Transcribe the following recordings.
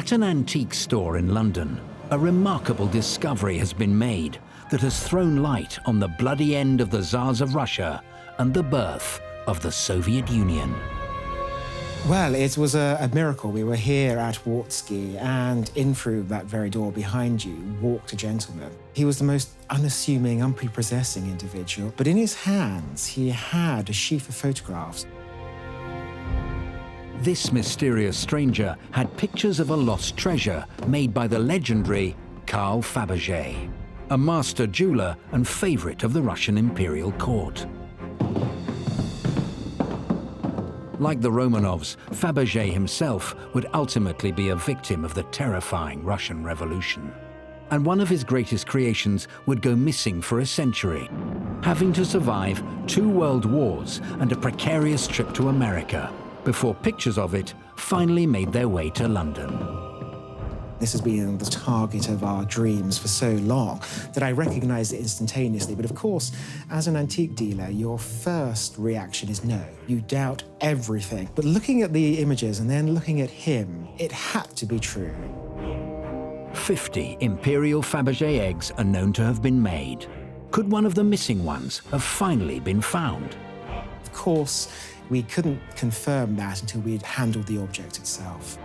At an antique store in London, a remarkable discovery has been made that has thrown light on the bloody end of the Tsars of Russia and the birth of the Soviet Union. Well, it was a miracle. We were here at Wartski, and in through that very door behind you walked a gentleman. He was the most unassuming, unprepossessing individual, but in his hands he had a sheaf of photographs. This mysterious stranger had pictures of a lost treasure made by the legendary Carl Fabergé, a master jeweler and favorite of the Russian imperial court. Like the Romanovs, Fabergé himself would ultimately be a victim of the terrifying Russian Revolution. And one of his greatest creations would go missing for a century, having to survive 2 world wars and a precarious trip to America, before pictures of it finally made their way to London. This has been the target of our dreams for so long that I recognized it instantaneously. But of course, as an antique dealer, your first reaction is no. You doubt everything. But looking at the images and then looking at him, it had to be true. 50 Imperial Fabergé eggs are known to have been made. Could one of the missing ones have finally been found? Of course, we couldn't confirm that until we had handled the object itself.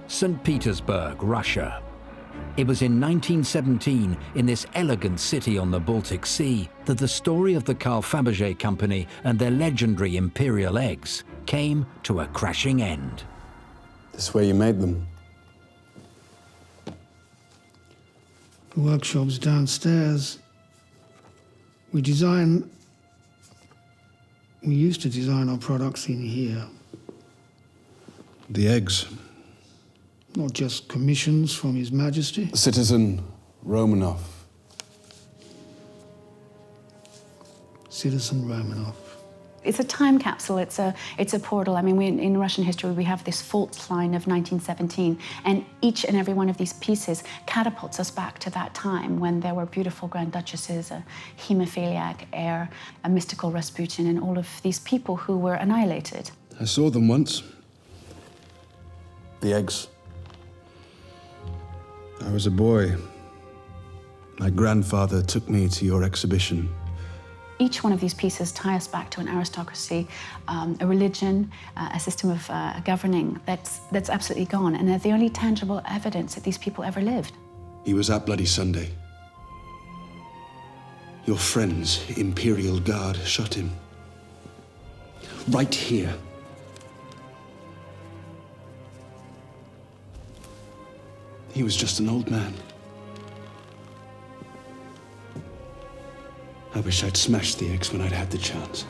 St. Petersburg, Russia. It was in 1917, in this elegant city on the Baltic Sea, that the story of the Carl Fabergé Company and their legendary Imperial eggs came to a crashing end. This is where you made them? The workshop's downstairs. We used to design our products in here. The eggs? Not just commissions from His Majesty. Citizen Romanov. Citizen Romanov. It's a time capsule, it's a portal. I mean, in Russian history, we have this fault line of 1917, and each and every one of these pieces catapults us back to that time when there were beautiful Grand Duchesses, a hemophiliac heir, a mystical Rasputin, and all of these people who were annihilated. I saw them once. The eggs. I was a boy. My grandfather took me to your exhibition. Each one of these pieces tie us back to an aristocracy, a religion, a system of governing that's absolutely gone, and they're the only tangible evidence that these people ever lived. He was at Bloody Sunday. Your friends, Imperial Guard, shot him. Right here. He was just an old man. I wish I'd smashed the eggs when I'd had the chance.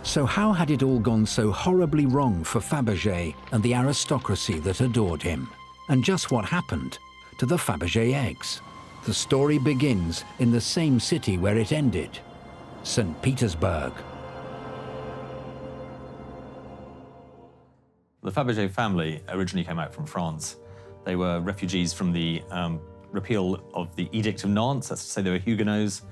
So how had it all gone so horribly wrong for Fabergé and the aristocracy that adored him? And just what happened to the Fabergé eggs? The story begins in the same city where it ended, St. Petersburg. The Fabergé family originally came out from France. They were refugees from the repeal of the Edict of Nantes. That's to say they were Huguenots,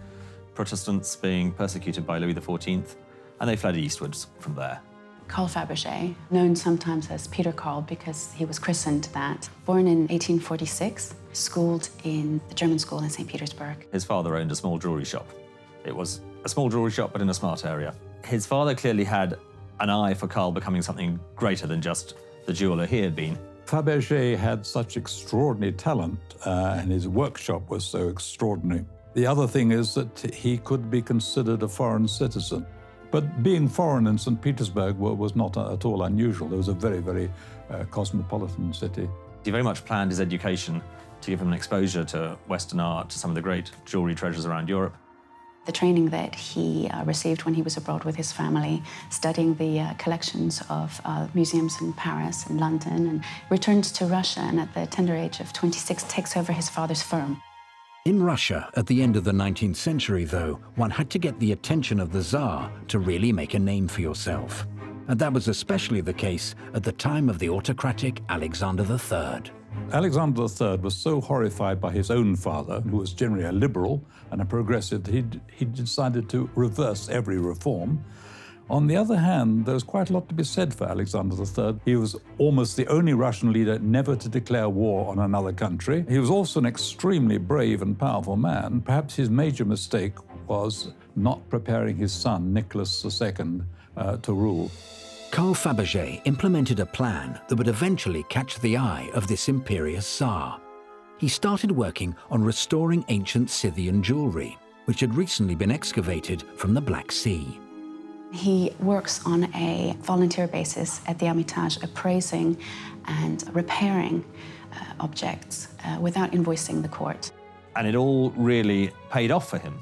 Protestants being persecuted by Louis XIV, and they fled eastwards from there. Carl Fabergé, known sometimes as Peter Carl because he was christened that, born in 1846, schooled in the German school in St. Petersburg. His father owned a small jewelry shop. It was a small jewelry shop, but in a smart area. His father clearly had an eye for Carl becoming something greater than just the jeweler he had been. Fabergé had such extraordinary talent, and his workshop was so extraordinary. The other thing is that he could be considered a foreign citizen. But being foreign in St. Petersburg was not at all unusual. It was a very, very cosmopolitan city. He very much planned his education to give him an exposure to Western art, to some of the great jewelry treasures around Europe. The training that he received when he was abroad with his family, studying the collections of museums in Paris and London, and returns to Russia, and at the tender age of 26 takes over his father's firm. In Russia, at the end of the 19th century, though, one had to get the attention of the Tsar to really make a name for yourself. And that was especially the case at the time of the autocratic Alexander III. Alexander III was so horrified by his own father, who was generally a liberal and a progressive, that he decided to reverse every reform. On the other hand, there was quite a lot to be said for Alexander III. He was almost the only Russian leader never to declare war on another country. He was also an extremely brave and powerful man. Perhaps his major mistake was not preparing his son, Nicholas II, to rule. Carl Fabergé implemented a plan that would eventually catch the eye of this imperious Tsar. He started working on restoring ancient Scythian jewelry, which had recently been excavated from the Black Sea. He works on a volunteer basis at the Hermitage, appraising and repairing objects without invoicing the court. And it all really paid off for him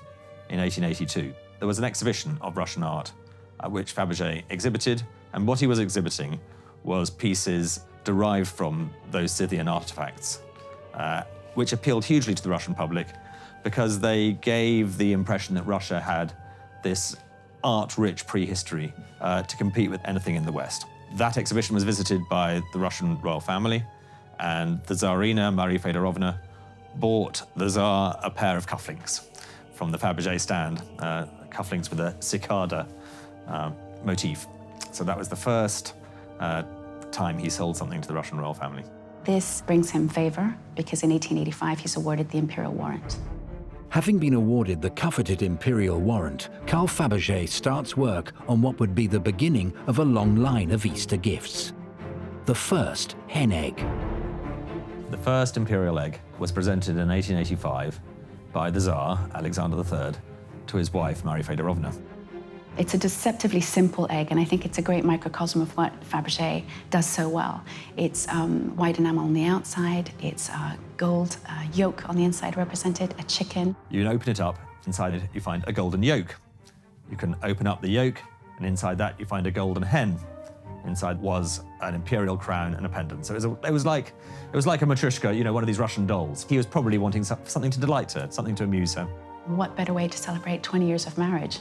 in 1882. There was an exhibition of Russian art at which Fabergé exhibited, and what he was exhibiting was pieces derived from those Scythian artifacts, which appealed hugely to the Russian public because they gave the impression that Russia had this art-rich prehistory to compete with anything in the West. That exhibition was visited by the Russian royal family, and the Tsarina, Maria Feodorovna, bought the Tsar a pair of cufflinks from the Fabergé stand, cufflinks with a cicada motif. So that was the first time he sold something to the Russian royal family. This brings him favor because in 1885 he's awarded the imperial warrant. Having been awarded the coveted imperial warrant, Carl Fabergé starts work on what would be the beginning of a long line of Easter gifts. The first hen egg. The first imperial egg was presented in 1885 by the Tsar, Alexander III, to his wife, Maria Feodorovna. It's a deceptively simple egg, and I think it's a great microcosm of what Fabergé does so well. It's white enamel on the outside, it's gold yolk on the inside represented, a chicken. You can open it up, inside it you find a golden yolk. You can open up the yolk, and inside that you find a golden hen. Inside was an imperial crown and a pendant. So it was like a matryoshka, you know, one of these Russian dolls. He was probably wanting something to delight her, something to amuse her. What better way to celebrate 20 years of marriage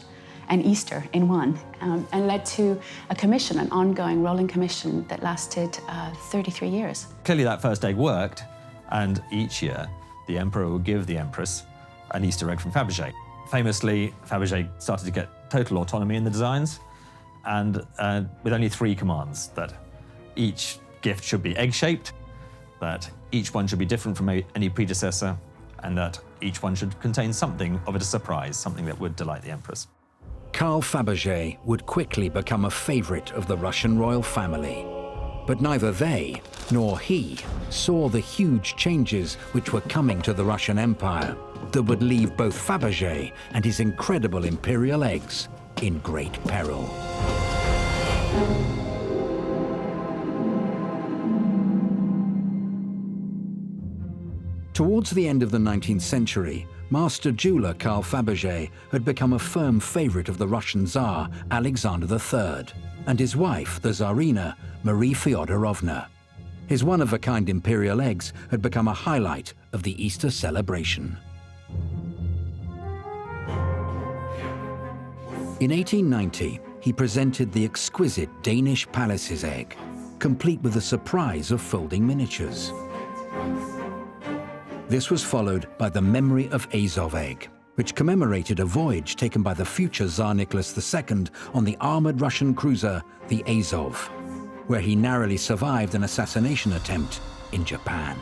and Easter in one, and led to a commission, an ongoing rolling commission that lasted 33 years. Clearly that first egg worked, and each year the emperor would give the empress an Easter egg from Fabergé. Famously, Fabergé started to get total autonomy in the designs, and with only 3 commands: that each gift should be egg-shaped, that each one should be different from any predecessor, and that each one should contain something of a surprise, something that would delight the empress. Carl Fabergé would quickly become a favorite of the Russian royal family. But neither they nor he saw the huge changes which were coming to the Russian Empire that would leave both Fabergé and his incredible imperial eggs in great peril. Towards the end of the 19th century, master jeweler Carl Fabergé had become a firm favorite of the Russian Tsar Alexander III and his wife, the Tsarina, Maria Feodorovna. His one-of-a-kind imperial eggs had become a highlight of the Easter celebration. In 1890, he presented the exquisite Danish palace's egg, complete with a surprise of folding miniatures. This was followed by the Memory of Azov egg, which commemorated a voyage taken by the future Tsar Nicholas II on the armored Russian cruiser, the Azov, where he narrowly survived an assassination attempt in Japan.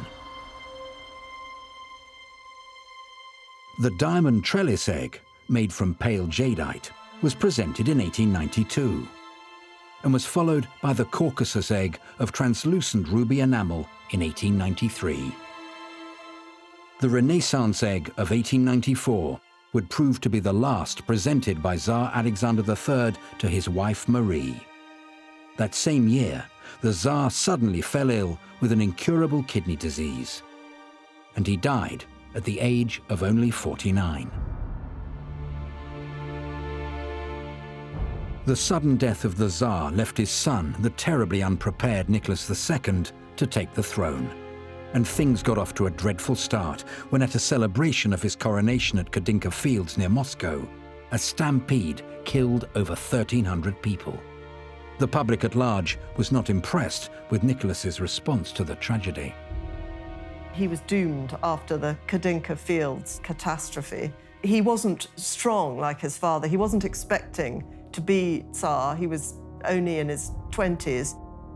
The diamond trellis egg, made from pale jadeite, was presented in 1892 and was followed by the Caucasus egg of translucent ruby enamel in 1893. The Renaissance egg of 1894 would prove to be the last presented by Tsar Alexander III to his wife Marie. That same year, the Tsar suddenly fell ill with an incurable kidney disease, and he died at the age of only 49. The sudden death of the Tsar left his son, the terribly unprepared Nicholas II, to take the throne. And things got off to a dreadful start when, at a celebration of his coronation at Kadynka Fields near Moscow, a stampede killed over 1,300 people. The public at large was not impressed with Nicholas's response to the tragedy. He was doomed after the Kadinka Fields catastrophe. He wasn't strong like his father. He wasn't expecting to be Tsar. He was only in his 20s.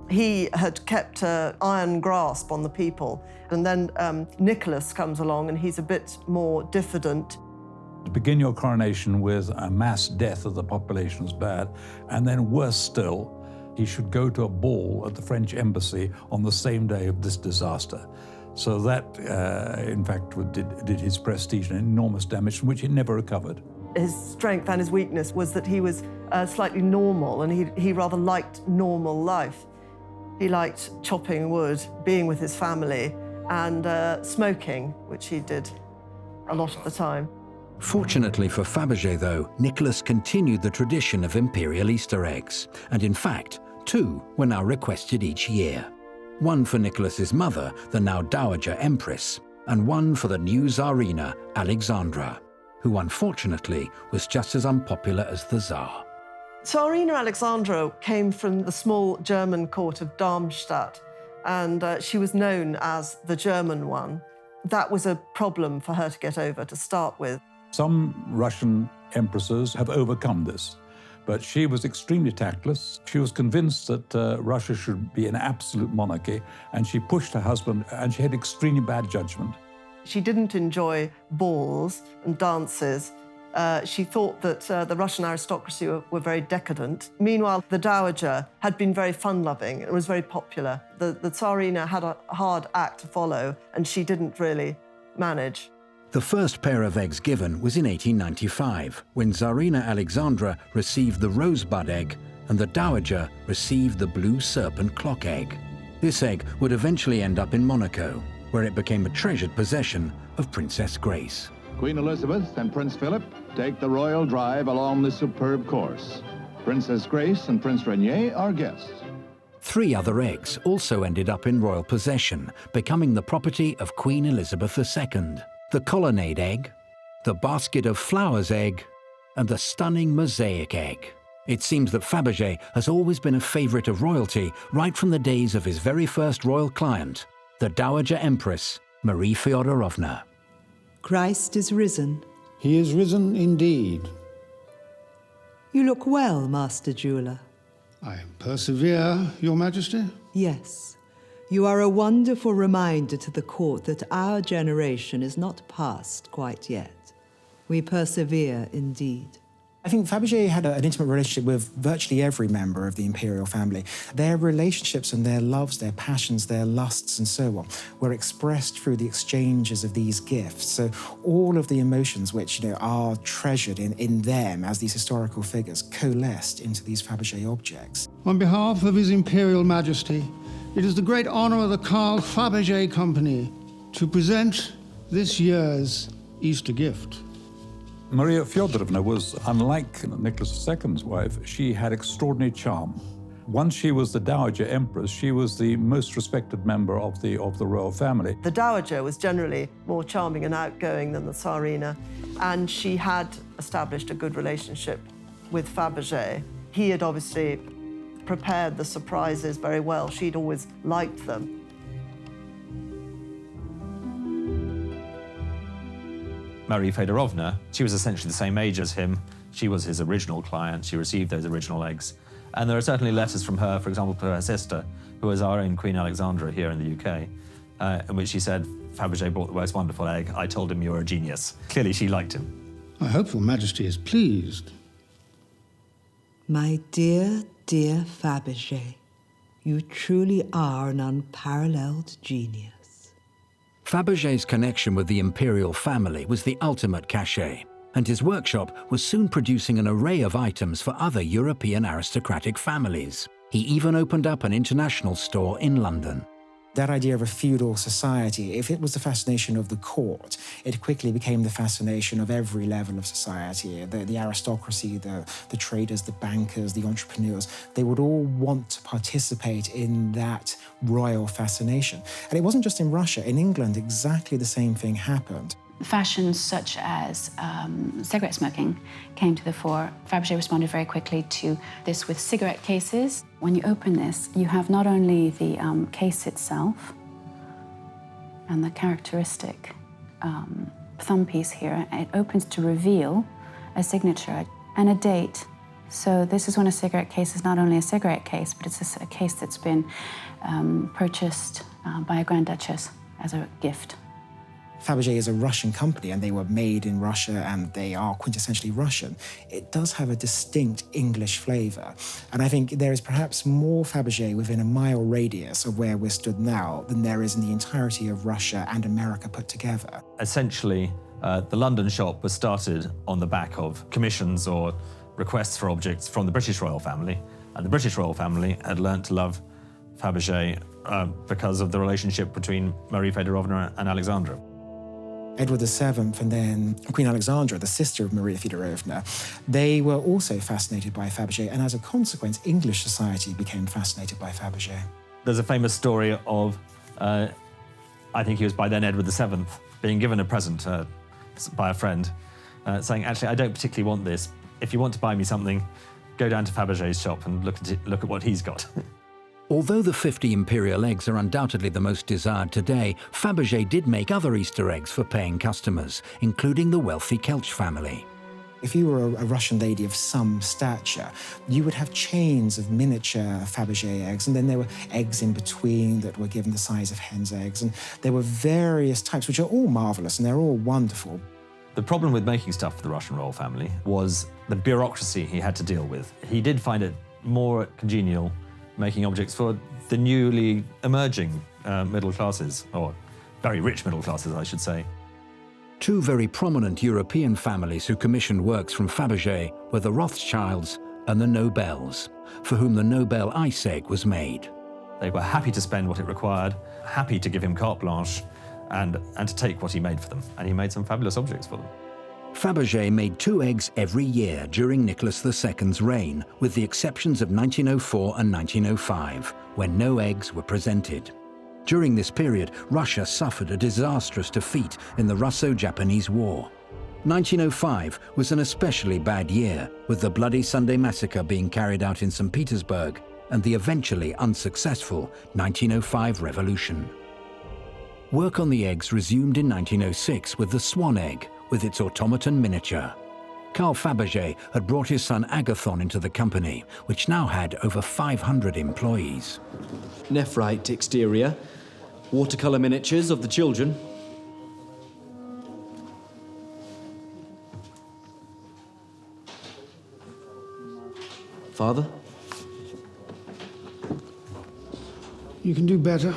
He had kept an iron grasp on the people. And then Nicholas comes along and he's a bit more diffident. To begin your coronation with a mass death of the population is bad, and then worse still, he should go to a ball at the French embassy on the same day of this disaster. So that, in fact, did his prestige an enormous damage from which he never recovered. His strength and his weakness was that he was slightly normal, and he rather liked normal life. He liked chopping wood, being with his family, and smoking, which he did a lot of the time. Fortunately for Fabergé, though, Nicholas continued the tradition of imperial Easter eggs, and in fact, 2 were now requested each year. One for Nicholas's mother, the now Dowager Empress, and one for the new Tsarina, Alexandra, who unfortunately was just as unpopular as the Tsar. Tsarina Alexandra came from the small German court of Darmstadt, and she was known as the German one. That was a problem for her to get over to start with. Some Russian empresses have overcome this, but she was extremely tactless. She was convinced that Russia should be an absolute monarchy, and she pushed her husband, and she had extremely bad judgment. She didn't enjoy balls and dances. She thought that the Russian aristocracy were very decadent. Meanwhile, the Dowager had been very fun-loving and was very popular. The Tsarina had a hard act to follow, and she didn't really manage. The first pair of eggs given was in 1895, when Tsarina Alexandra received the rosebud egg and the Dowager received the blue serpent clock egg. This egg would eventually end up in Monaco, where it became a treasured possession of Princess Grace. Queen Elizabeth and Prince Philip take the royal drive along this superb course. Princess Grace and Prince Rainier are guests. 3 other eggs also ended up in royal possession, becoming the property of Queen Elizabeth II. The colonnade egg, the basket of flowers egg, and the stunning mosaic egg. It seems that Fabergé has always been a favorite of royalty right from the days of his very first royal client, the Dowager Empress Maria Feodorovna. Christ is risen. He is risen indeed. You look well, Master Jeweller. I persevere, Your Majesty. Yes. You are a wonderful reminder to the court that our generation is not past quite yet. We persevere indeed. I think Fabergé had an intimate relationship with virtually every member of the imperial family. Their relationships and their loves, their passions, their lusts and so on were expressed through the exchanges of these gifts. So all of the emotions which are treasured in them as these historical figures coalesced into these Fabergé objects. On behalf of His Imperial Majesty, it is the great honor of the Carl Fabergé Company to present this year's Easter gift. Maria Feodorovna was unlike Nicholas II's wife. She had extraordinary charm. Once she was the Dowager Empress, she was the most respected member of the royal family. The Dowager was generally more charming and outgoing than the Tsarina, and she had established a good relationship with Fabergé. He had obviously prepared the surprises very well. She'd always liked them. Maria Feodorovna, she was essentially the same age as him. She was his original client. She received those original eggs. And there are certainly letters from her, for example, to her sister, who was our own Queen Alexandra here in the UK, in which she said, Fabergé brought the most wonderful egg. I told him you were a genius. Clearly, she liked him. I hope Your Majesty is pleased. My dear, dear Fabergé, you truly are an unparalleled genius. Fabergé's connection with the imperial family was the ultimate cachet, and his workshop was soon producing an array of items for other European aristocratic families. He even opened up an international store in London. That idea of a feudal society, if it was the fascination of the court, it quickly became the fascination of every level of society. The aristocracy, the traders, the bankers, the entrepreneurs, they would all want to participate in that royal fascination. And it wasn't just in Russia. In England, exactly the same thing happened. Fashions such as cigarette smoking came to the fore. Fabergé responded very quickly to this with cigarette cases. When you open this, you have not only the case itself, And the characteristic thumb piece here, it opens to reveal a signature and a date. So this is when a cigarette case is not only a cigarette case, but it's a case that's been purchased by a Grand Duchess as a gift. Fabergé is a Russian company, and they were made in Russia, and they are quintessentially Russian. It does have a distinct English flavour, and I think there is perhaps more Fabergé within a mile radius of where we're stood now than there is in the entirety of Russia and America put together. Essentially, the London shop was started on the back of commissions or requests for objects from the British royal family, and the British royal family had learnt to love Fabergé because of the relationship between Maria Feodorovna and Alexandra. Edward VII and then Queen Alexandra, the sister of Maria Feodorovna, they were also fascinated by Fabergé, and as a consequence, English society became fascinated by Fabergé. There's a famous story of, I think he was by then Edward VII, being given a present by a friend, saying, actually, I don't particularly want this. If you want to buy me something, go down to Fabergé's shop and look at what he's got. Although the 50 imperial eggs are undoubtedly the most desired today, Fabergé did make other Easter eggs for paying customers, including the wealthy Kelch family. If you were a Russian lady of some stature, you would have chains of miniature Fabergé eggs, and then there were eggs in between that were given the size of hen's eggs, and there were various types, which are all marvellous, and they're all wonderful. The problem with making stuff for the Russian royal family was the bureaucracy he had to deal with. He did find it more congenial making objects for the newly emerging middle classes, or very rich middle classes, I should say. Two very prominent European families who commissioned works from Fabergé were the Rothschilds and the Nobels, for whom the Nobel ice egg was made. They were happy to spend what it required, happy to give him carte blanche, and to take what he made for them. And he made some fabulous objects for them. Fabergé made 2 eggs every year during Nicholas II's reign, with the exceptions of 1904 and 1905, when no eggs were presented. During this period, Russia suffered a disastrous defeat in the Russo-Japanese War. 1905 was an especially bad year, with the Bloody Sunday Massacre being carried out in St. Petersburg and the eventually unsuccessful 1905 Revolution. Work on the eggs resumed in 1906 with the Swan egg, with its automaton miniature. Carl Fabergé had brought his son Agathon into the company, which now had over 500 employees. Nephrite exterior, watercolour miniatures of the children. Father? You can do better.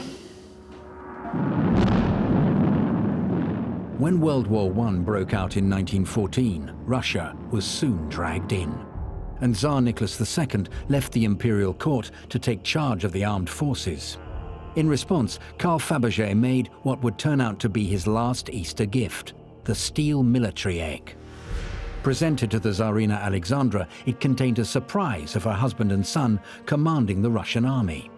When World War I broke out in 1914, Russia was soon dragged in, and Tsar Nicholas II left the imperial court to take charge of the armed forces. In response, Carl Fabergé made what would turn out to be his last Easter gift, the steel military egg. Presented to the Tsarina Alexandra, it contained a surprise of her husband and son commanding the Russian army.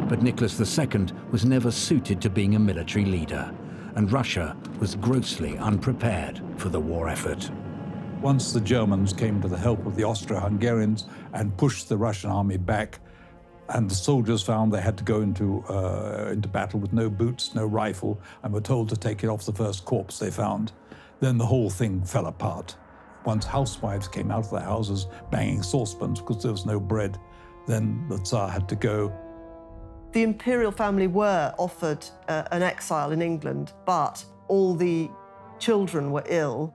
But Nicholas II was never suited to being a military leader, and Russia was grossly unprepared for the war effort. Once the Germans came to the help of the Austro-Hungarians and pushed the Russian army back, and the soldiers found they had to go into battle with no boots, no rifle, and were told to take it off the first corpse they found, then the whole thing fell apart. Once housewives came out of their houses banging saucepans because there was no bread, then the Tsar had to go. The imperial family were offered an exile in England, but all the children were ill.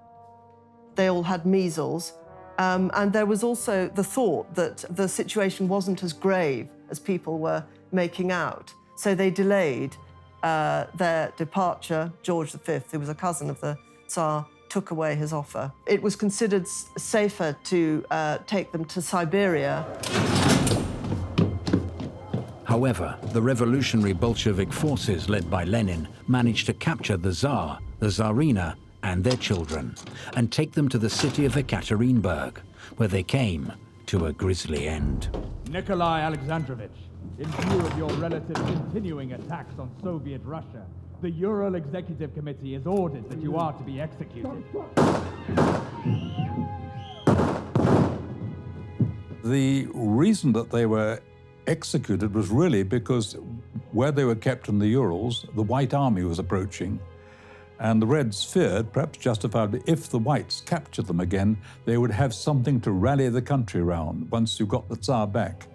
They all had measles. And there was also the thought that the situation wasn't as grave as people were making out. So they delayed their departure. George V, who was a cousin of the Tsar, took away his offer. It was considered safer to take them to Siberia. However, the revolutionary Bolshevik forces led by Lenin managed to capture the Tsar, the Tsarina, and their children, and take them to the city of Ekaterinburg, where they came to a grisly end. Nikolai Alexandrovich, in view of your relative's continuing attacks on Soviet Russia, the Ural Executive Committee has ordered that you are to be executed. The reason that they were executed was really because where they were kept in the Urals, the White Army was approaching. And the Reds feared, perhaps justifiably, if the Whites captured them again, they would have something to rally the country around once you got the Tsar back.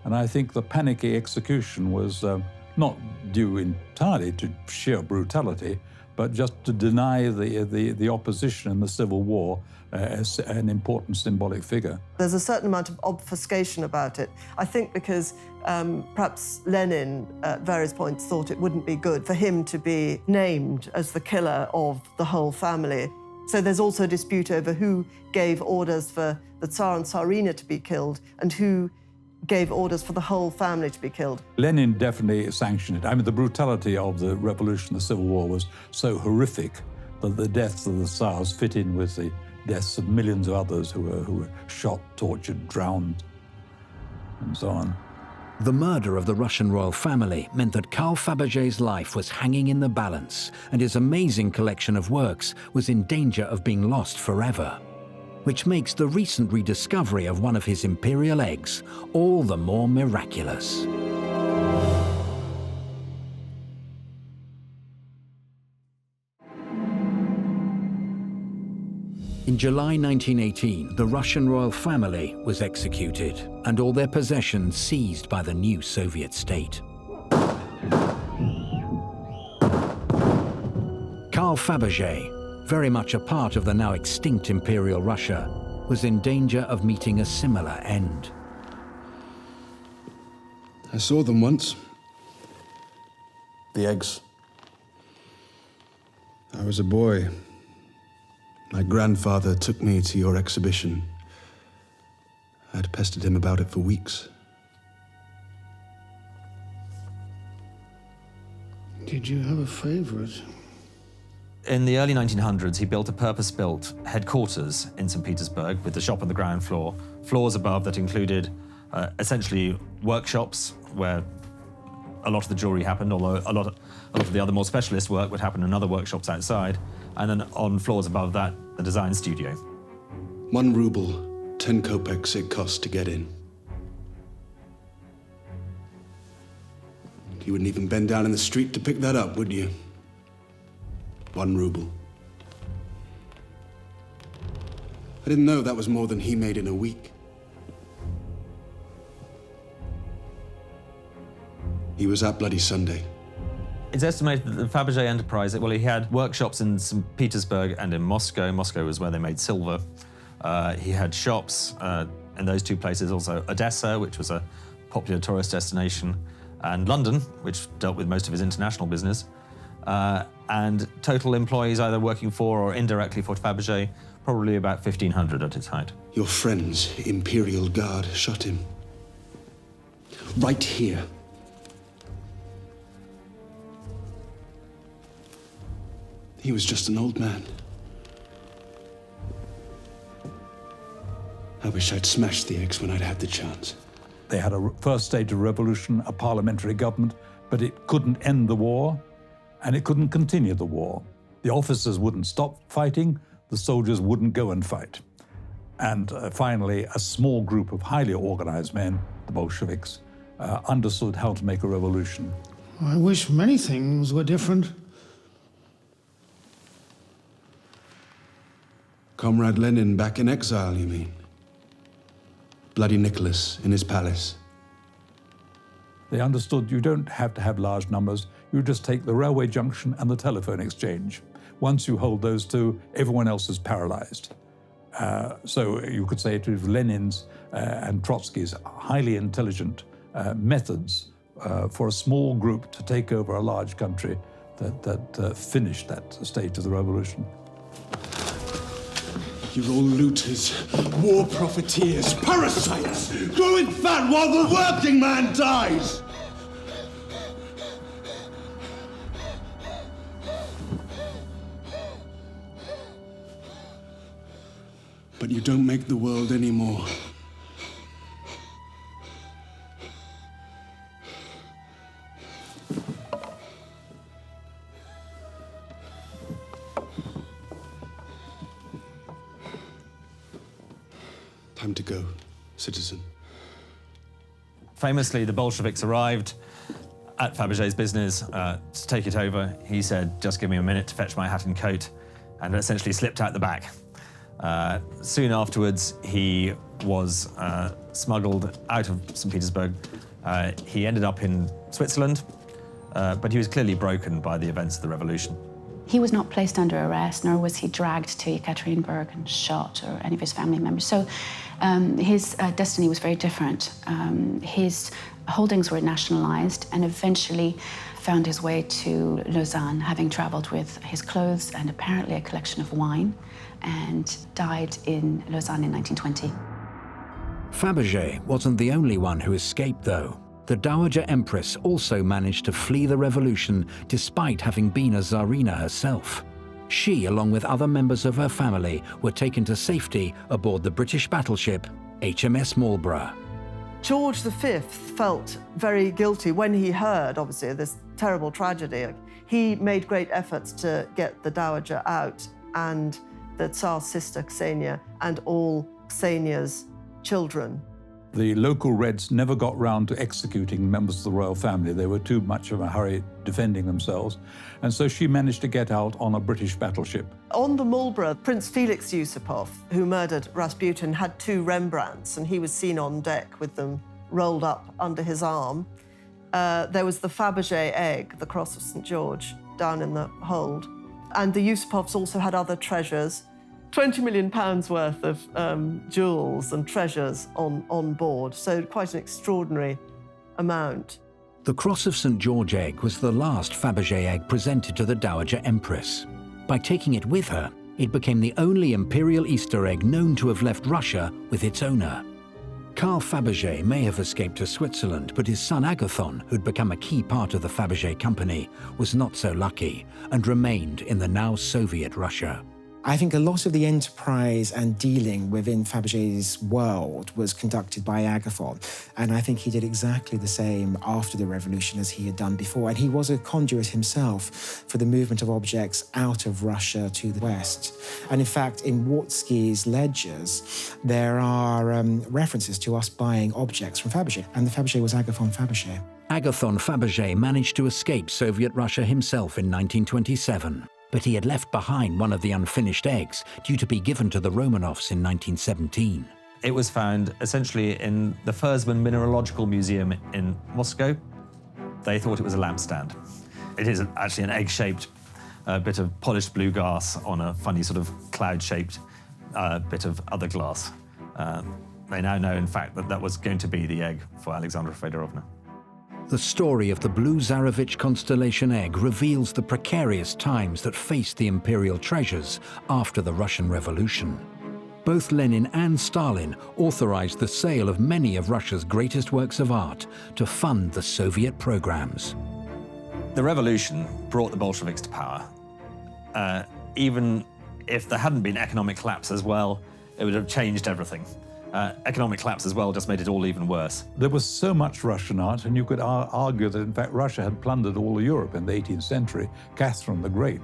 And I think the panicky execution was not due entirely to sheer brutality, but just to deny the opposition in the Civil War as an important symbolic figure. There's a certain amount of obfuscation about it. I think because perhaps Lenin, at various points, thought it wouldn't be good for him to be named as the killer of the whole family. So there's also a dispute over who gave orders for the Tsar and Tsarina to be killed and who gave orders for the whole family to be killed. Lenin definitely sanctioned it. I mean, the brutality of the revolution, the Civil War, was so horrific that the deaths of the Tsars fit in with the deaths of millions of others who were shot, tortured, drowned, and so on. The murder of the Russian royal family meant that Carl Fabergé's life was hanging in the balance, and his amazing collection of works was in danger of being lost forever, which makes the recent rediscovery of one of his imperial eggs all the more miraculous. In July 1918, the Russian royal family was executed and all their possessions seized by the new Soviet state. Carl Fabergé, very much a part of the now extinct Imperial Russia, was in danger of meeting a similar end. I saw them once. The eggs. I was a boy. My grandfather took me to your exhibition. I'd pestered him about it for weeks. Did you have a favorite? In the early 1900s, he built a purpose-built headquarters in St. Petersburg with the shop on the ground floor, floors above that included essentially workshops where a lot of the jewelry happened, although a lot of the other more specialist work would happen in other workshops outside, and then on floors above that, the design studio. 1 ruble, 10 kopecks it cost to get in. You wouldn't even bend down in the street to pick that up, would you? 1 ruble. I didn't know that was more than he made in a week. He was at Bloody Sunday. It's estimated that the Fabergé enterprise, well, he had workshops in St. Petersburg and in Moscow. Moscow was where they made silver. He had shops in those 2 places, also Odessa, which was a popular tourist destination, and London, which dealt with most of his international business. And total employees either working for or indirectly for Fabergé, probably about 1,500 at its height. Your friend's Imperial Guard shot him. Right here. He was just an old man. I wish I'd smashed the eggs when I'd had the chance. They had a first stage of revolution, a parliamentary government, but it couldn't end the war, and it couldn't continue the war. The officers wouldn't stop fighting, the soldiers wouldn't go and fight. And finally, a small group of highly organized men, the Bolsheviks, understood how to make a revolution. I wish many things were different. Comrade Lenin back in exile, you mean? Bloody Nicholas in his palace. They understood you don't have to have large numbers, you just take the railway junction and the telephone exchange. Once you hold those 2, everyone else is paralyzed. So you could say it was Lenin's and Trotsky's highly intelligent methods for a small group to take over a large country that finished that stage of the revolution. You're all looters, war profiteers, parasites, growing fat while the working man dies! But you don't make the world anymore. Time to go, citizen. Famously, the Bolsheviks arrived at Fabergé's business to take it over. He said, just give me a minute to fetch my hat and coat, and essentially slipped out the back. Soon afterwards, he was smuggled out of St. Petersburg. He ended up in Switzerland, but he was clearly broken by the events of the revolution. He was not placed under arrest, nor was he dragged to Ekaterinburg and shot, or any of his family members. So his destiny was very different. His holdings were nationalized and eventually found his way to Lausanne, having traveled with his clothes and apparently a collection of wine, and died in Lausanne in 1920. Fabergé wasn't the only one who escaped, though. The Dowager Empress also managed to flee the revolution despite having been a Tsarina herself. She, along with other members of her family, were taken to safety aboard the British battleship HMS Marlborough. George V felt very guilty when he heard, obviously, this terrible tragedy. He made great efforts to get the Dowager out, and the Tsar's sister Ksenia, and all Ksenia's children. The local Reds never got round to executing members of the royal family. They were too much of a hurry defending themselves. And so she managed to get out on a British battleship. On the Marlborough, Prince Felix Yusupov, who murdered Rasputin, had 2 Rembrandts, and he was seen on deck with them rolled up under his arm. There was the Fabergé egg, the cross of St. George, down in the hold. And the Yusupovs also had other treasures. £20 million worth of jewels and treasures on board, so quite an extraordinary amount. The Cross of St. George egg was the last Fabergé egg presented to the Dowager Empress. By taking it with her, it became the only imperial Easter egg known to have left Russia with its owner. Carl Fabergé may have escaped to Switzerland, but his son Agathon, who'd become a key part of the Fabergé company, was not so lucky and remained in the now Soviet Russia. I think a lot of the enterprise and dealing within Fabergé's world was conducted by Agathon, and I think he did exactly the same after the revolution as he had done before. And he was a conduit himself for the movement of objects out of Russia to the West. And in fact, in Wartski's ledgers, there are references to us buying objects from Fabergé, and the Fabergé was Agathon Fabergé. Agathon Fabergé managed to escape Soviet Russia himself in 1927. But he had left behind one of the unfinished eggs, due to be given to the Romanovs in 1917. It was found essentially in the Fersman Mineralogical Museum in Moscow. They thought it was a lampstand. It is actually an egg-shaped bit of polished blue glass on a funny sort of cloud-shaped bit of other glass. They now know, in fact, that that was going to be the egg for Alexandra Feodorovna. The story of the Blue Tsarevich constellation egg reveals the precarious times that faced the imperial treasures after the Russian Revolution. Both Lenin and Stalin authorized the sale of many of Russia's greatest works of art to fund the Soviet programs. The revolution brought the Bolsheviks to power. Even if there hadn't been economic collapse as well, it would have changed everything. Economic collapse as well just made it all even worse. There was so much Russian art, and you could argue that, in fact, Russia had plundered all of Europe in the 18th century. Catherine the Great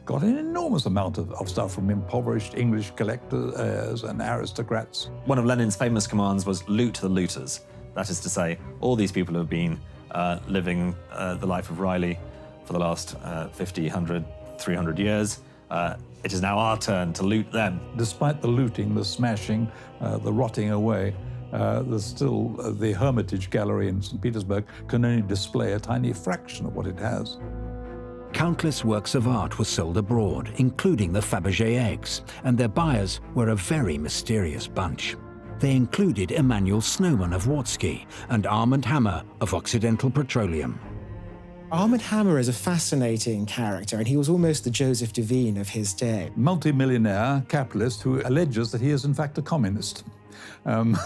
got an enormous amount of stuff from impoverished English collectors and aristocrats. One of Lenin's famous commands was loot the looters. That is to say, all these people have been living the life of Riley for the last 50, 100, 300 years. It is now our turn to loot them. Despite the looting, the smashing, the rotting away, there's still the Hermitage Gallery in St. Petersburg can only display a tiny fraction of what it has. Countless works of art were sold abroad, including the Fabergé eggs, and their buyers were a very mysterious bunch. They included Emanuel Snowman of Wartski and Armand Hammer of Occidental Petroleum. Armand Hammer is a fascinating character, and he was almost the Joseph Devine of his day. Multi-millionaire capitalist who alleges that he is in fact a communist, and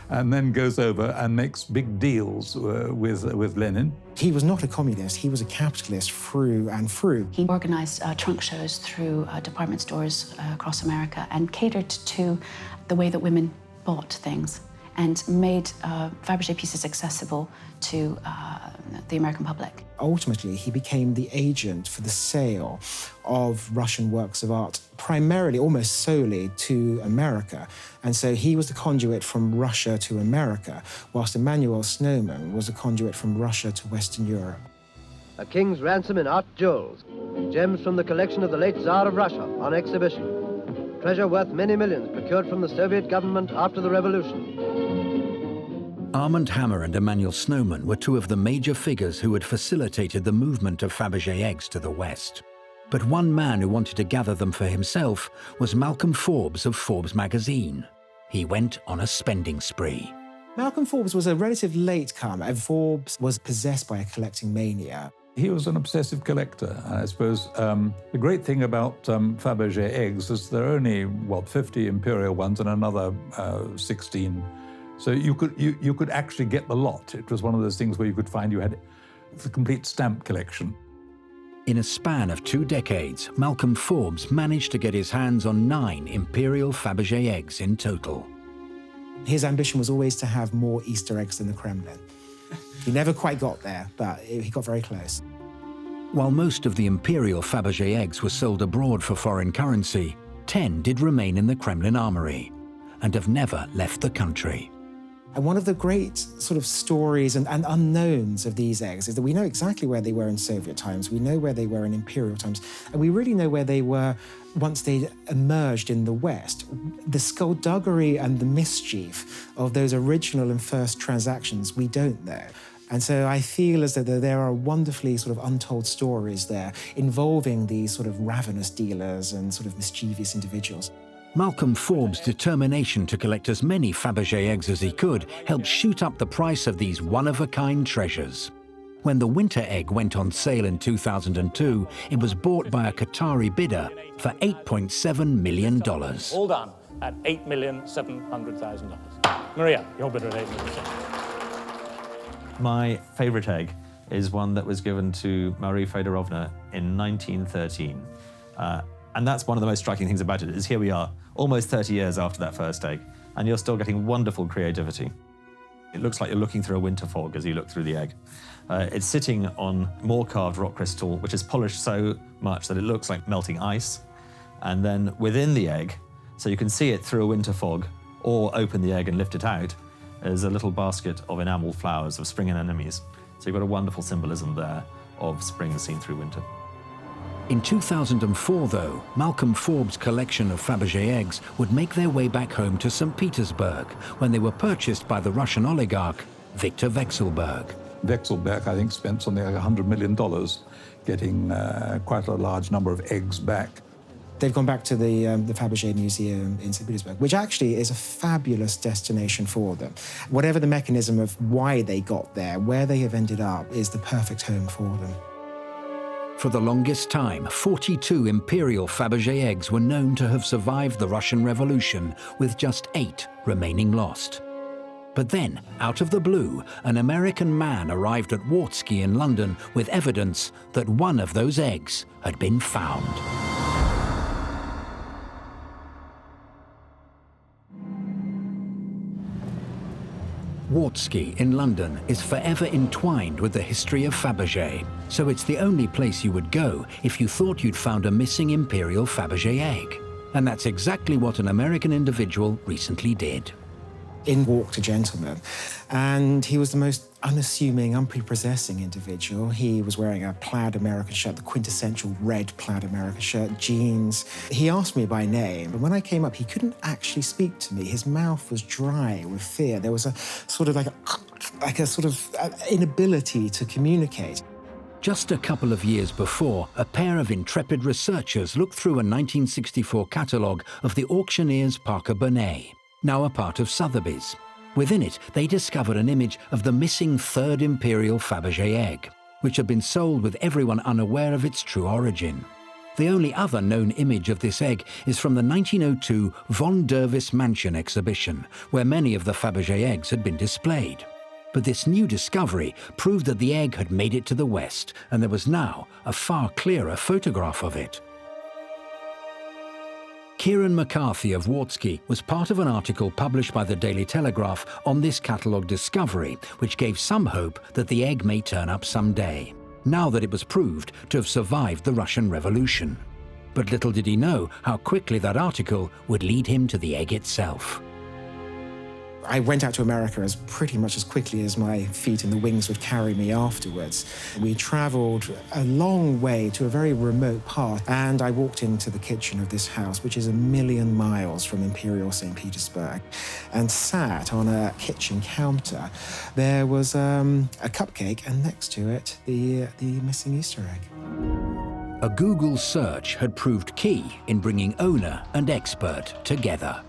then goes over and makes big deals with Lenin. He was not a communist, he was a capitalist through and through. He organized trunk shows through department stores across America and catered to the way that women bought things. and made Fabergé pieces accessible to the American public. Ultimately, he became the agent for the sale of Russian works of art, primarily, almost solely, to America. And so he was the conduit from Russia to America, whilst Emanuel Snowman was a conduit from Russia to Western Europe. A king's ransom in art jewels, gems from the collection of the late Tsar of Russia on exhibition. Treasure worth many millions procured from the Soviet government after the revolution. Armand Hammer and Emanuel Snowman were two of the major figures who had facilitated the movement of Fabergé eggs to the West. But one man who wanted to gather them for himself was Malcolm Forbes of Forbes magazine. He went on a spending spree. Malcolm Forbes was a relative latecomer. Forbes was possessed by a collecting mania. He was an obsessive collector. I suppose the great thing about Fabergé eggs is there are only, 50 imperial ones and another 16. So you could actually get the lot. It was one of those things where you could find you had the complete stamp collection. In a span of 2 decades, Malcolm Forbes managed to get his hands on 9 Imperial Fabergé eggs in total. His ambition was always to have more Easter eggs than the Kremlin. He never quite got there, but he got very close. While most of the Imperial Fabergé eggs were sold abroad for foreign currency, 10 did remain in the Kremlin armory and have never left the country. And one of the great sort of stories and unknowns of these eggs is that we know exactly where they were in Soviet times, we know where they were in imperial times, and we really know where they were once they'd emerged in the West. The skullduggery and the mischief of those original and first transactions, we don't know. And so I feel as though there are wonderfully sort of untold stories there involving these sort of ravenous dealers and sort of mischievous individuals. Malcolm Forbes' determination to collect as many Fabergé eggs as he could helped shoot up the price of these one-of-a-kind treasures. When the winter egg went on sale in 2002, it was bought by a Qatari bidder for $8.7 million. All done at $8,700,000. Maria, your bidder at $8 million. My favourite egg is one that was given to Maria Feodorovna in 1913. And that's one of the most striking things about it, is here we are, almost 30 years after that first egg, and you're still getting wonderful creativity. It looks like you're looking through a winter fog as you look through the egg. It's sitting on more carved rock crystal, which is polished so much that it looks like melting ice. And then within the egg, so you can see it through a winter fog, or open the egg and lift it out, is a little basket of enamel flowers of spring anemones. So you've got a wonderful symbolism there of spring seen through winter. In 2004, though, Malcolm Forbes' collection of Fabergé eggs would make their way back home to St. Petersburg when they were purchased by the Russian oligarch Victor Vekselberg. Vekselberg, I think, spent something like $100 million getting quite a large number of eggs back. They've gone back to the Fabergé Museum in St. Petersburg, which actually is a fabulous destination for them. Whatever the mechanism of why they got there, where they have ended up is the perfect home for them. For the longest time, 42 Imperial Fabergé eggs were known to have survived the Russian Revolution, with just 8 remaining lost. But then, out of the blue, an American man arrived at Wartski in London with evidence that one of those eggs had been found. Wartski in London is forever entwined with the history of Fabergé, so it's the only place you would go if you thought you'd found a missing Imperial Fabergé egg. And that's exactly what an American individual recently did. In walked a gentleman, and he was the most unassuming, unprepossessing individual. He was wearing a plaid American shirt, the quintessential red plaid American shirt, jeans. He asked me by name, and when I came up, he couldn't actually speak to me. His mouth was dry with fear. There was a sort of like a sort of inability to communicate. Just a couple of years before, a pair of intrepid researchers looked through a 1964 catalogue of the auctioneer's Parker Burnett, now a part of Sotheby's. Within it, they discovered an image of the missing Third Imperial Fabergé egg, which had been sold with everyone unaware of its true origin. The only other known image of this egg is from the 1902 Von Dervis Mansion exhibition, where many of the Fabergé eggs had been displayed. But this new discovery proved that the egg had made it to the West, and there was now a far clearer photograph of it. Kieran McCarthy of Wartski was part of an article published by the Daily Telegraph on this catalogue discovery, which gave some hope that the egg may turn up someday, now that it was proved to have survived the Russian Revolution. But little did he know how quickly that article would lead him to the egg itself. I went out to America pretty much as quickly as my feet and the wings would carry me afterwards. We travelled a long way to a very remote part, and I walked into the kitchen of this house, which is 1,000,000 miles from Imperial St. Petersburg, and sat on a kitchen counter. There was a cupcake, and next to it, the missing Easter egg. A Google search had proved key in bringing owner and expert together.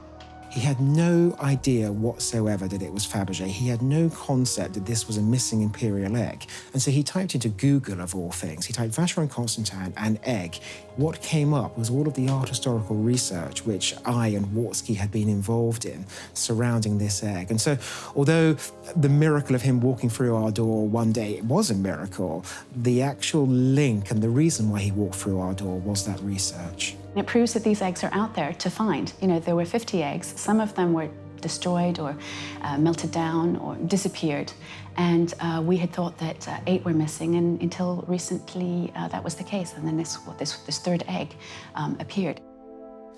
He had no idea whatsoever that it was Fabergé. He had no concept that this was a missing imperial egg. And so he typed into Google, of all things, he typed Vacheron Constantin and egg. What came up was all of the art historical research which I and Wartski had been involved in surrounding this egg. And so, although the miracle of him walking through our door one day was a miracle, the actual link and the reason why he walked through our door was that research. It proves that these eggs are out there to find. You know, there were 50 eggs. Some of them were destroyed or melted down or disappeared. And we had thought that 8 were missing, and until recently that was the case. And then this third egg appeared.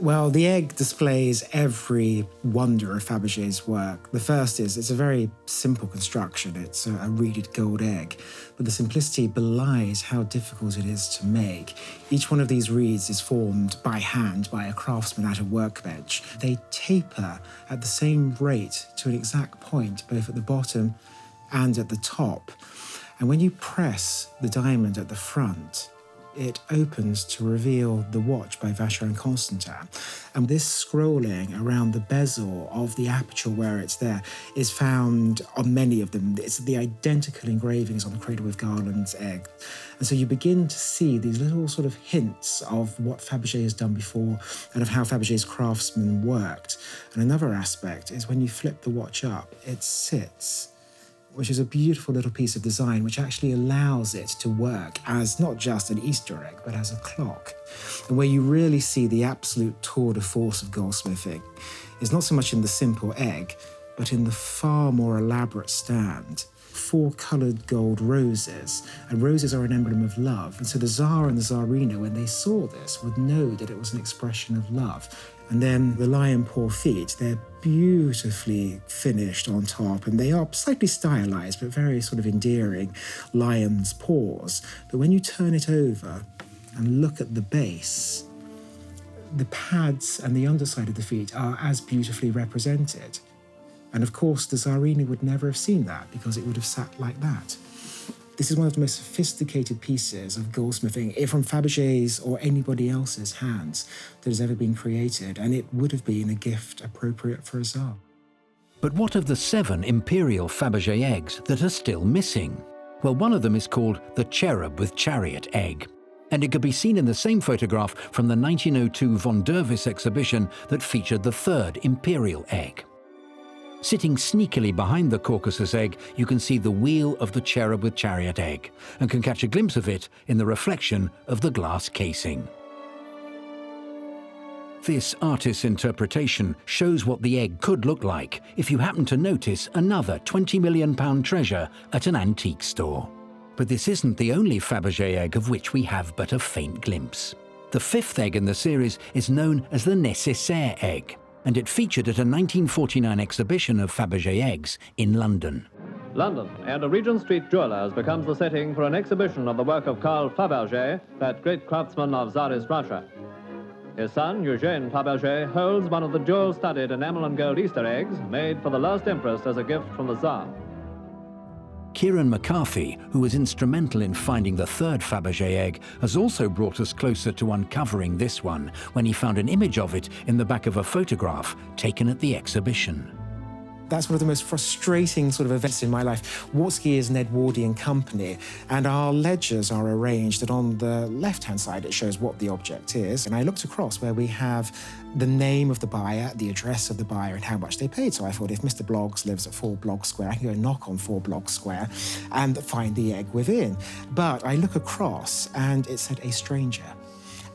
Well, the egg displays every wonder of Fabergé's work. The first is, it's a very simple construction. It's a reeded gold egg, but the simplicity belies how difficult it is to make. Each one of these reeds is formed by hand by a craftsman at a workbench. They taper at the same rate to an exact point, both at the bottom and at the top. And when you press the diamond at the front, it opens to reveal the watch by Vacheron Constantin. And this scrolling around the bezel of the aperture where it's there is found on many of them. It's the identical engravings on the cradle with garland's egg. And so you begin to see these little sort of hints of what Fabergé has done before and of how Fabergé's craftsmen worked. And another aspect is when you flip the watch up, it sits, which is a beautiful little piece of design which actually allows it to work as not just an Easter egg, but as a clock. And where you really see the absolute tour de force of goldsmithing is not so much in the simple egg, but in the far more elaborate stand. 4 coloured gold roses, and roses are an emblem of love. And so the Tsar and the Tsarina, when they saw this, would know that it was an expression of love. And then the lion paw feet, they're beautifully finished on top, and they are slightly stylized, but very sort of endearing lion's paws. But when you turn it over and look at the base, the pads and the underside of the feet are as beautifully represented. And of course, the Tsarina would never have seen that because it would have sat like that. This is one of the most sophisticated pieces of goldsmithing from Fabergé's or anybody else's hands that has ever been created, and it would have been a gift appropriate for a Tsar. But what of the 7 Imperial Fabergé eggs that are still missing? Well, one of them is called the cherub with chariot egg, and it could be seen in the same photograph from the 1902 von Dervis exhibition that featured the 3rd Imperial Egg. Sitting sneakily behind the Caucasus egg, you can see the wheel of the cherub with chariot egg, and can catch a glimpse of it in the reflection of the glass casing. This artist's interpretation shows what the egg could look like if you happen to notice another £20 million treasure at an antique store. But this isn't the only Fabergé egg of which we have but a faint glimpse. The 5th egg in the series is known as the Nécessaire egg, and it featured at a 1949 exhibition of Fabergé eggs in London. London and a Regent Street jeweller's becomes the setting for an exhibition of the work of Carl Fabergé, that great craftsman of Tsarist Russia. His son, Eugène Fabergé, holds one of the jewel-studded enamel and gold Easter eggs made for the last empress as a gift from the Tsar. Kieran McCarthy, who was instrumental in finding the 3rd Fabergé egg, has also brought us closer to uncovering this one when he found an image of it in the back of a photograph taken at the exhibition. That's one of the most frustrating sort of events in my life. Wartski is an Edwardian company, and our ledgers are arranged that on the left-hand side it shows what the object is. And I looked across where we have the name of the buyer, the address of the buyer, and how much they paid. So I thought, if Mr. Bloggs lives at 4 Bloggs Square, I can go knock on 4 Bloggs Square and find the egg within. But I look across, and it said a stranger.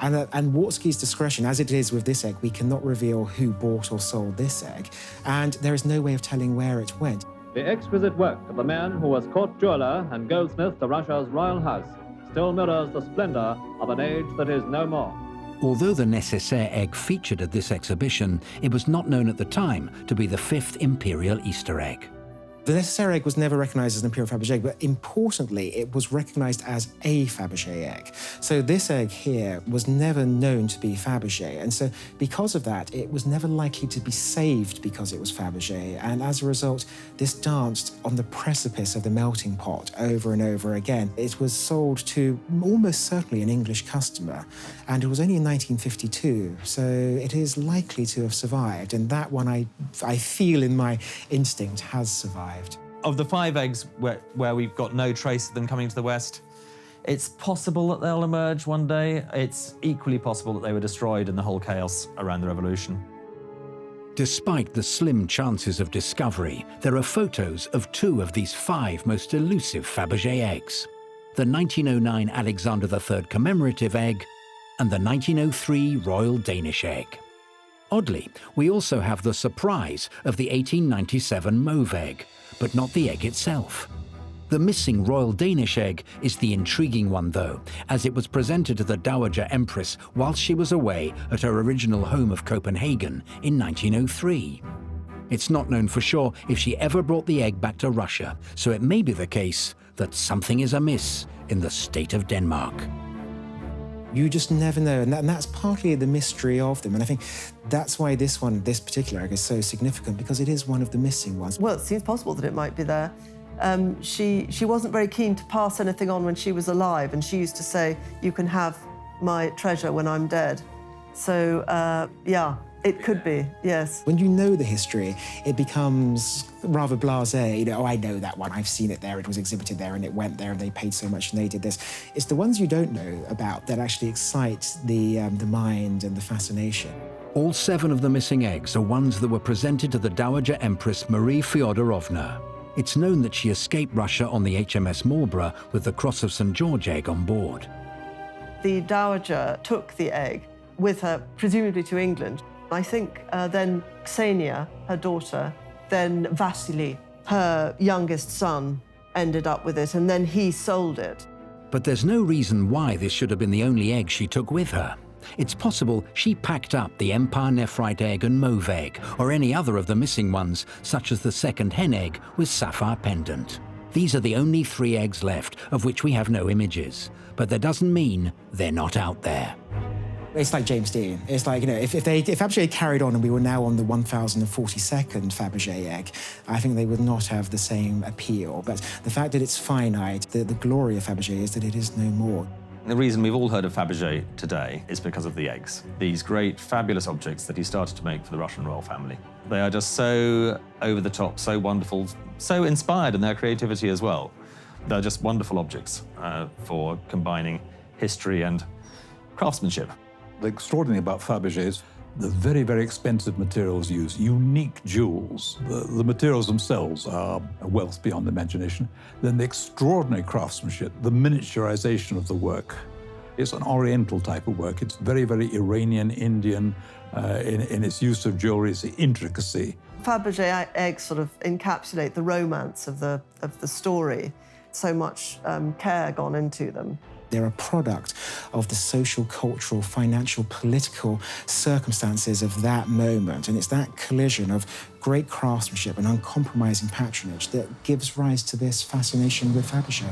And Wartski's discretion, as it is with this egg, we cannot reveal who bought or sold this egg, and there is no way of telling where it went. The exquisite work of the man who was court jeweler and goldsmith to Russia's royal house still mirrors the splendor of an age that is no more. Although the Nécessaire egg featured at this exhibition, it was not known at the time to be the 5th Imperial Easter egg. The Nécessaire egg was never recognized as an Imperial Fabergé egg, but importantly, it was recognized as a Fabergé egg. So this egg here was never known to be Fabergé, and so because of that, it was never likely to be saved because it was Fabergé, and as a result, this danced on the precipice of the melting pot over and over again. It was sold to almost certainly an English customer, and it was only in 1952, so it is likely to have survived, and that one I feel in my instinct has survived. Of the 5 eggs where we've got no trace of them coming to the West, it's possible that they'll emerge one day. It's equally possible that they were destroyed in the whole chaos around the Revolution. Despite the slim chances of discovery, there are photos of 2 of these 5 most elusive Fabergé eggs: the 1909 Alexander III commemorative egg and the 1903 Royal Danish egg. Oddly, we also have the surprise of the 1897 mauve egg, but not the egg itself. The missing Royal Danish egg is the intriguing one, though, as it was presented to the Dowager Empress whilst she was away at her original home of Copenhagen in 1903. It's not known for sure if she ever brought the egg back to Russia, so it may be the case that something is amiss in the state of Denmark. You just never know, and that's partly the mystery of them. And I think that's why this particular egg is so significant, because it is one of the missing ones. Well, it seems possible that it might be there. She wasn't very keen to pass anything on when she was alive, and she used to say, "You can have my treasure when I'm dead." So, yeah, it could be, yes. When you know the history, it becomes rather blasé. You know, oh, I know that one, I've seen it there, it was exhibited there, and it went there, and they paid so much, and they did this. It's the ones you don't know about that actually excite the mind and the fascination. All 7 of the missing eggs are ones that were presented to the Dowager Empress Maria Feodorovna. It's known that she escaped Russia on the HMS Marlborough with the Cross of St. George egg on board. The Dowager took the egg with her, presumably to England. I think then Ksenia, her daughter, then Vasily, her youngest son, ended up with it, and then he sold it. But there's no reason why this should have been the only egg she took with her. It's possible she packed up the Empire Nephrite egg and mauve egg, or any other of the missing ones, such as the second hen egg with sapphire pendant. These are the only 3 eggs left, of which we have no images. But that doesn't mean they're not out there. It's like James Dean. It's like, you know, if Fabergé had carried on and we were now on the 1042nd Fabergé egg, I think they would not have the same appeal. But the fact that it's finite, the glory of Fabergé is that it is no more. The reason we've all heard of Fabergé today is because of the eggs. These great, fabulous objects that he started to make for the Russian royal family. They are just so over the top, so wonderful, so inspired in their creativity as well. They're just wonderful objects for combining history and craftsmanship. The extraordinary about Fabergé is the very, very expensive materials used, unique jewels. The materials themselves are a wealth beyond imagination. Then the extraordinary craftsmanship, the miniaturization of the work. It's an Oriental type of work. It's very, very Iranian, Indian in its use of jewelry, its intricacy. Fabergé eggs sort of encapsulate the romance of the story. So much care gone into them. They're a product of the social, cultural, financial, political circumstances of that moment. And it's that collision of great craftsmanship and uncompromising patronage that gives rise to this fascination with Fabergé.